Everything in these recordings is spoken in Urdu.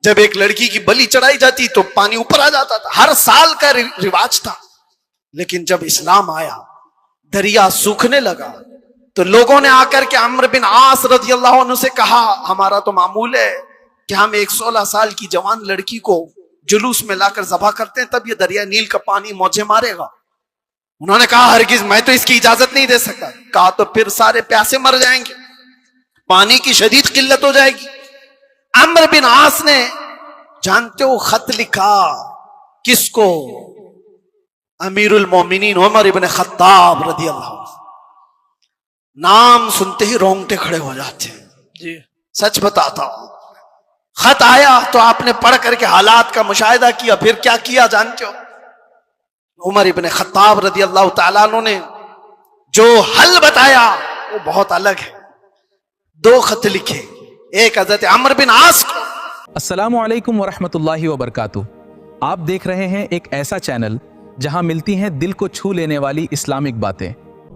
جب ایک لڑکی کی بلی چڑھائی جاتی تو پانی اوپر آ جاتا تھا، ہر سال کا رواج تھا. لیکن جب اسلام آیا دریا سوکھنے لگا تو لوگوں نے آ کر کے عمرو بن عاص رضی اللہ عنہ سے کہا ہمارا تو معمول ہے کہ ہم ایک 16 سال کی جوان لڑکی کو جلوس میں لا کر ذبح کرتے ہیں، تب یہ دریا نیل کا پانی موجیں مارے گا. انہوں نے کہا ہرگز میں تو اس کی اجازت نہیں دے سکتا. کہا تو پھر سارے پیاسے مر جائیں گے، پانی کی شدید قلت ہو جائے گی. عمرو بن عاص نے جانتے ہو خط لکھا کس کو؟ امیر المومنین عمر ابن خطاب رضی اللہ عنہ. نام سنتے ہی رونگٹے کھڑے ہو جاتے ہیں. جی سچ بتاتا ہوں، خط آیا تو آپ نے پڑھ کر کے حالات کا مشاہدہ کیا، پھر کیا کیا جانتے ہو؟ عمر ابن خطاب رضی اللہ تعالیٰ عنہ نے جو حل بتایا وہ بہت الگ ہے. 2 خط لکھے، ایک حضرت عمرو بن عاص کو. السلام علیکم ورحمۃ اللہ وبرکاتہ. آپ دیکھ رہے ہیں ایک ایسا چینل جہاں ملتی ہیں دل کو چھو لینے والی اسلامک باتیں،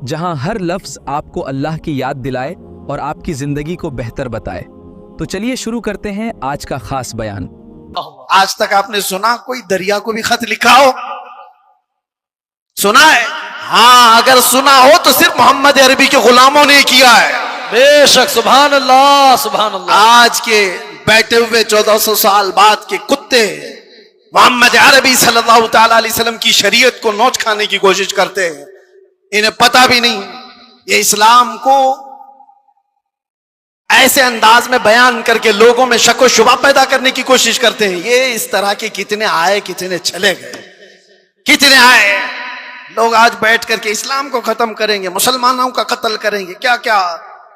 جہاں ہر لفظ آپ کو اللہ کی یاد دلائے اور آپ کی زندگی کو بہتر بتائے. تو چلیے شروع کرتے ہیں آج کا خاص بیان. آج تک آپ نے سنا کوئی دریا کو بھی خط لکھا ہو؟ سنا ہے؟ ہاں اگر سنا ہو تو صرف محمد عربی کے غلاموں نے کیا ہے. بے شک، سبحان اللہ سبحان اللہ. آج کے بیٹھے ہوئے 1400 سال بعد کے کتے محمد عربی صلی اللہ تعالی علیہ وسلم کی شریعت کو نوچ کھانے کی کوشش کرتے ہیں. انہیں پتہ بھی نہیں یہ اسلام کو ایسے انداز میں بیان کر کے لوگوں میں شک و شبہ پیدا کرنے کی کوشش کرتے ہیں. یہ اس طرح کے کتنے آئے کتنے چلے گئے، کتنے آئے. لوگ آج بیٹھ کر کے اسلام کو ختم کریں گے، مسلمانوں کا قتل کریں گے، کیا کیا.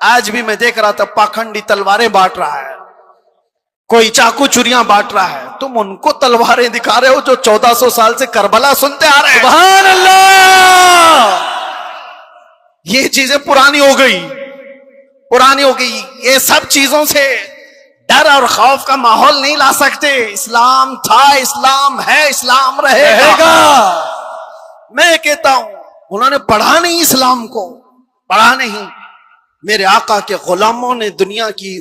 آج بھی میں دیکھ رہا تھا پاکھنڈی تلواریں بانٹ رہا ہے، کوئی چاقو چوریاں بانٹ رہا ہے. تم ان کو تلواریں دکھا رہے ہو جو 1400 سال سے کربلا سنتے آ رہے ہیں. سبحان اللہ. یہ چیزیں پرانی ہو گئی، پرانی ہو گئی. یہ سب چیزوں سے ڈر اور خوف کا ماحول نہیں لا سکتے. اسلام تھا، اسلام ہے، اسلام رہے گا. میں کہتا ہوں انہوں نے پڑھا نہیں اسلام کو، پڑھا نہیں. میرے آقا کے غلاموں نے دنیا کی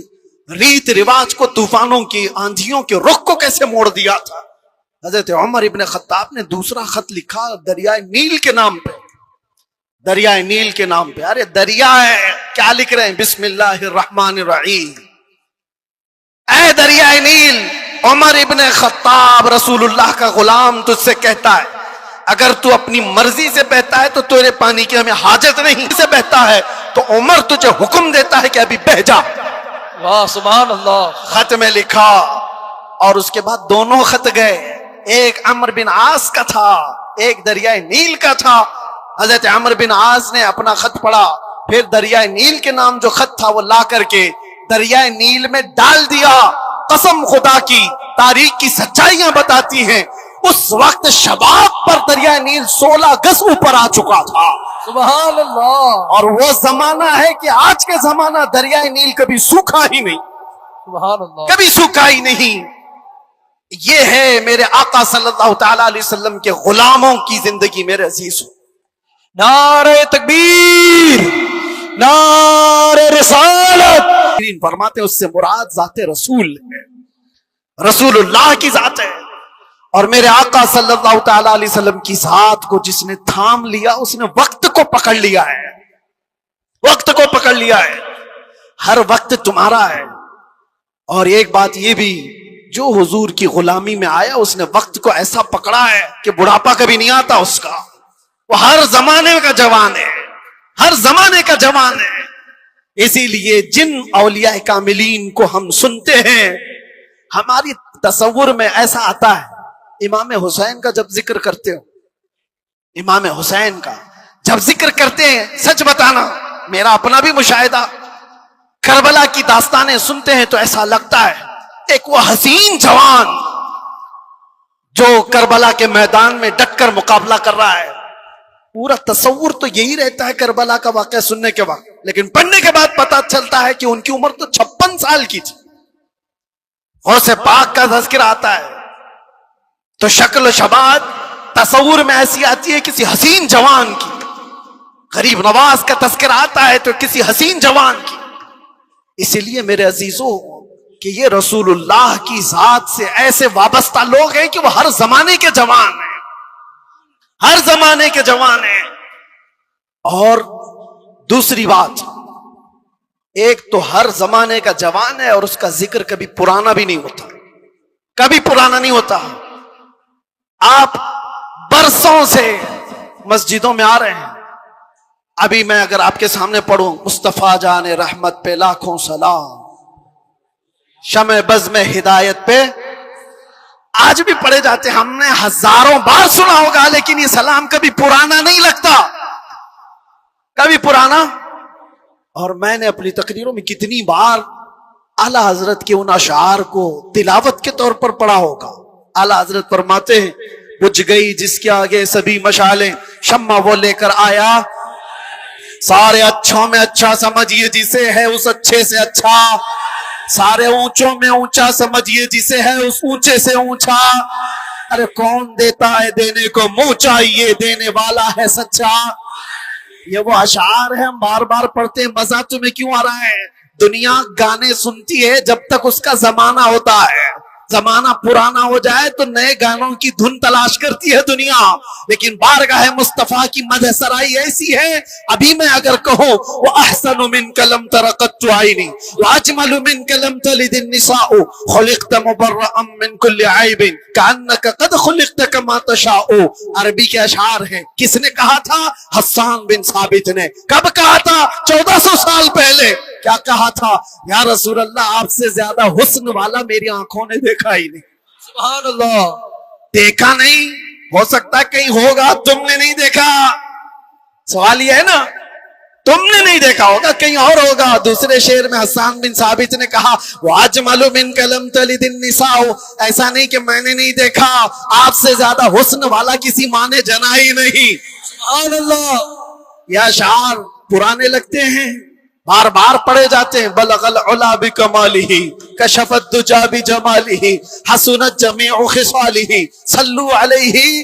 ریت رواج کو، طوفانوں کی، آندھیوں کے رخ کو کیسے موڑ دیا تھا. حضرت عمر ابن خطاب نے دوسرا خط لکھا دریائے نیل کے نام پہ، دریائے نیل کے نام پہ. ارے دریا ہے، کیا لکھ رہے ہیں؟ بسم اللہ الرحمن الرحیم. اے دریائے نیل، عمر ابن خطاب رسول اللہ کا غلام تجھ سے کہتا ہے اگر تو اپنی مرضی سے بہتا ہے تو تیرے پانی کی ہمیں حاجت نہیں، سے بہتا ہے تو عمر تجھے حکم دیتا ہے کہ ابھی بہ جا. واہ سبحان اللہ. خط میں لکھا اور اس کے بعد دونوں خط گئے. ایک عمرو بن عاص کا تھا، ایک دریائے نیل کا تھا. حضرت عمرو بن عاص نے اپنا خط پڑھا، پھر دریائے نیل کے نام جو خط تھا وہ لا کر کے دریائے نیل میں ڈال دیا. قسم خدا کی، تاریخ کی سچائیاں بتاتی ہیں اس وقت شباب پر دریائے نیل 16 گز اوپر آ چکا تھا. سبحان اللہ. اور وہ زمانہ ہے کہ آج کے زمانہ دریائے نیل کبھی سوکھا ہی نہیں، سبحان اللہ. کبھی سوکھا ہی نہیں. یہ ہے میرے آقا صلی اللہ تعالی علیہ وسلم کے غلاموں کی زندگی. میرے عزیزوں، نعرہ تکبیر، نعرہ رسالت. فرماتے ہیں اس سے مراد ذات رسول ہے، رسول اللہ کی ذات ہے. اور میرے آقا صلی اللہ تعالی علیہ وسلم کی ذات کو جس نے تھام لیا اس نے وقت کو پکڑ لیا ہے، وقت کو پکڑ لیا ہے. ہر وقت تمہارا ہے. اور ایک بات یہ بھی، جو حضور کی غلامی میں آیا اس نے وقت کو ایسا پکڑا ہے کہ بڑھاپا کبھی نہیں آتا اس کا. وہ ہر زمانے کا جوان ہے، ہر زمانے کا جوان ہے. اسی لیے جن اولیاء کاملین کو ہم سنتے ہیں ہماری تصور میں ایسا آتا ہے. امام حسین کا جب ذکر کرتے ہو، امام حسین کا جب ذکر کرتے ہیں، سچ بتانا میرا اپنا بھی مشاہدہ، کربلا کی داستانیں سنتے ہیں تو ایسا لگتا ہے ایک وہ حسین جوان جو کربلا کے میدان میں ڈٹ کر مقابلہ کر رہا ہے. پورا تصور تو یہی رہتا ہے کربلا کا واقعہ سننے کے وقت، لیکن پڑھنے کے بعد پتہ چلتا ہے کہ ان کی عمر تو 56 سال کی تھی. غوث پاک کا تذکرہ آتا ہے تو شکل و شباب تصور میں ایسی آتی ہے کسی حسین جوان کی. غریب نواز کا تذکرہ آتا ہے تو کسی حسین جوان کی. اسی لیے میرے عزیزوں کہ یہ رسول اللہ کی ذات سے ایسے وابستہ لوگ ہیں کہ وہ ہر زمانے کے جوان ہیں، ہر زمانے کے جوان ہیں۔ اور دوسری بات، ایک تو ہر زمانے کا جوان ہے اور اس کا ذکر کبھی پرانا بھی نہیں ہوتا، کبھی پرانا نہیں ہوتا۔ آپ برسوں سے مسجدوں میں آ رہے ہیں، ابھی میں اگر آپ کے سامنے پڑھوں مصطفیٰ جان رحمت پہ لاکھوں سلام، شمع بزم ہدایت پہ، آج بھی پڑھے جاتے، ہم نے ہزاروں بار سنا ہوگا، لیکن یہ سلام کبھی پرانا نہیں لگتا، کبھی پرانا۔ اور میں نے اپنی تقریروں میں کتنی بار اعلی حضرت کے ان اشعار کو تلاوت کے طور پر پڑھا ہوگا۔ اعلی حضرت فرماتے ہیں بجھ گئی جس کے آگے سبھی مشالیں، شمع وہ لے کر آیا، سارے اچھوں میں اچھا سمجھیے جسے ہے اس اچھے سے اچھا، سارے اونچوں میں اونچا سمجھیے جسے ہے اس اونچے سے اونچا، ارے کون دیتا ہے دینے کو منہ چاہیے، دینے والا ہے سچا۔ یہ وہ اشعار ہیں، ہم بار بار پڑھتے ہیں، مزہ تمہیں کیوں آ رہا ہے؟ دنیا گانے سنتی ہے جب تک اس کا زمانہ ہوتا ہے، زمانہ پرانا ہو جائے تو نئے گانوں کی دھن تلاش کرتی ہے دنیا، لیکن بارگاہ مصطفیٰ کی مدح سرائی ایسی ہے، ابھی میں اگر کہوں وَأَحْسَنُ مِنْكَ لَمْ تَرَ قَطُّ عَيْنِي وَأَجْمَلُ مِنْكَ لَمْ تَلِدِ النِّسَاءُ خُلِقْتَ مُبَرَّأً مِنْ كُلِّ عَيْبٍ كَأَنَّكَ قَدْ خُلِقْتَ كَمَا تَشَاءُ۔ عربی کے اشعار ہیں، کس نے کہا تھا؟ حسان بن ثابت نے۔ کب کہا تھا؟ 1400 سال پہلے۔ کیا کہا تھا؟ یا رسول اللہ آپ سے زیادہ حسن والا میری آنکھوں نے دیکھا ہی نہیں۔ سبحان اللہ۔ دیکھا نہیں، ہو سکتا کہیں ہوگا، تم نے نہیں دیکھا۔ سوال یہ ہے نا، تم نے نہیں دیکھا ہوگا، کہیں اور ہوگا۔ دوسرے شعر میں حسان بن ثابت نے کہا وَأَجْمَلُ مِنْكَ لَمْ تَلِدِ النِّسَاءُ، ایسا نہیں کہ میں نے نہیں دیکھا، آپ سے زیادہ حسن والا کسی ماں نے جنا ہی نہیں۔ سبحان اللہ۔ یہ اشعار پرانے لگتے ہیں، بار بار پڑھے جاتے ہیں۔ بلغ العلا بکمالہ کشف الدجا بجمالہ حسنت جمیع خصالہ صلوا علیہ۔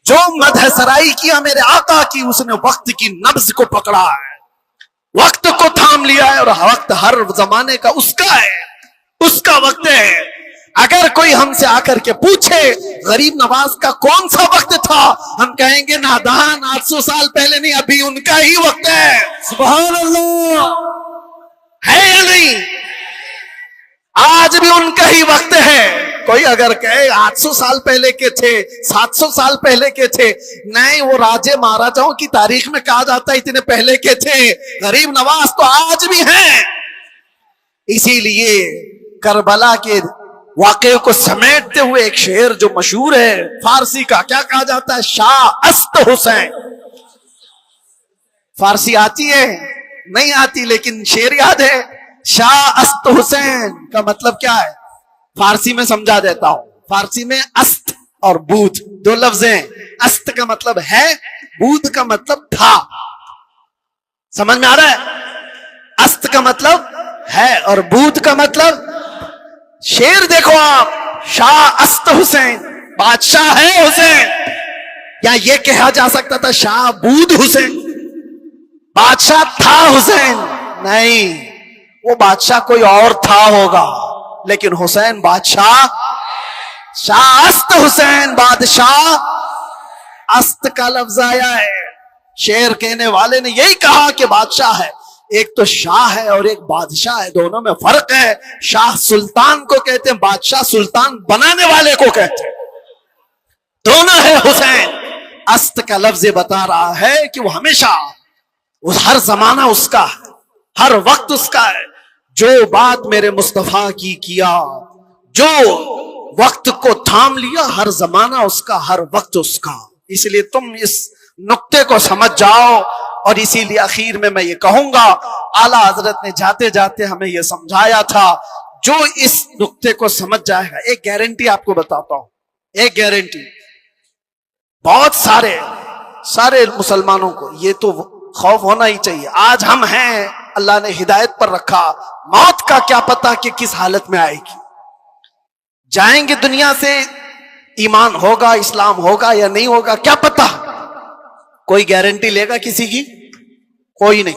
جو مدح سرائی کیا میرے آقا کی، اس نے وقت کی نبض کو پکڑا ہے، وقت کو تھام لیا ہے، اور وقت ہر زمانے کا اس کا ہے، اس کا وقت ہے۔ اگر کوئی ہم سے آ کر کے پوچھے غریب نواز کا کون سا وقت تھا، ہم کہیں گے نادان، 800 سال پہلے نہیں، ابھی ان کا ہی وقت ہے۔ سبحان اللہ۔ ہے یا نہیں؟ آج بھی ان کا ہی وقت ہے۔ کوئی اگر کہے 800 سال پہلے کے تھے، 700 سال پہلے کے تھے، نہیں، وہ راجے مہاراجاؤں کی تاریخ میں کہا جاتا ہے اتنے پہلے کے تھے۔ غریب نواز تو آج بھی ہیں۔ اسی لیے کربلا کے واقعے کو سمیٹتے ہوئے ایک شعر جو مشہور ہے فارسی کا، کیا کہا جاتا ہے؟ شاہ است حسین۔ فارسی آتی ہے؟ نہیں آتی، لیکن شعر یاد ہے۔ شاہ است حسین کا مطلب کیا ہے؟ فارسی میں سمجھا دیتا ہوں۔ فارسی میں است اور بود دو لفظ ہیں۔ است کا مطلب ہے، بود کا مطلب تھا۔ سمجھ میں آ رہا ہے؟ است کا مطلب ہے اور بود کا مطلب، شعر دیکھو آپ، شاہ است حسین، بادشاہ ہے حسین۔ یا یہ کہا جا سکتا تھا شاہ بود حسین، بادشاہ تھا حسین؟ نہیں، وہ بادشاہ کوئی اور تھا ہوگا، لیکن حسین بادشاہ، شاہ است حسین بادشاہ۔ است کا لفظ آیا ہے، شعر کہنے والے نے یہی کہا کہ بادشاہ ہے۔ ایک تو شاہ ہے اور ایک بادشاہ ہے، دونوں میں فرق ہے۔ شاہ سلطان کو کہتے ہیں، بادشاہ سلطان بنانے والے کو کہتے ہیں، دونوں ہے حسین۔ است کا لفظ بتا رہا ہے کہ وہ ہمیشہ، ہر زمانہ اس کا ہے، ہر وقت اس کا ہے۔ جو بات میرے مصطفیٰ کی کیا، جو وقت کو تھام لیا، ہر زمانہ اس کا، ہر وقت اس کا۔ اس لیے تم اس نقطے کو سمجھ جاؤ، اور اسی لیے اخیر میں یہ کہوں گا، اعلیٰ حضرت نے جاتے جاتے ہمیں یہ سمجھایا تھا، جو اس نقطے کو سمجھ جائے گا، ایک گارنٹی آپ کو بتاتا ہوں، ایک گارنٹی، بہت سارے مسلمانوں کو یہ تو خوف ہونا ہی چاہیے۔ آج ہم ہیں، اللہ نے ہدایت پر رکھا، موت کا کیا پتا کہ کس حالت میں آئے گی۔ جائیں گے دنیا سے، ایمان ہوگا، اسلام ہوگا یا نہیں ہوگا، کیا پتا؟ کوئی گارنٹی لے گا کسی کی؟ کوئی نہیں۔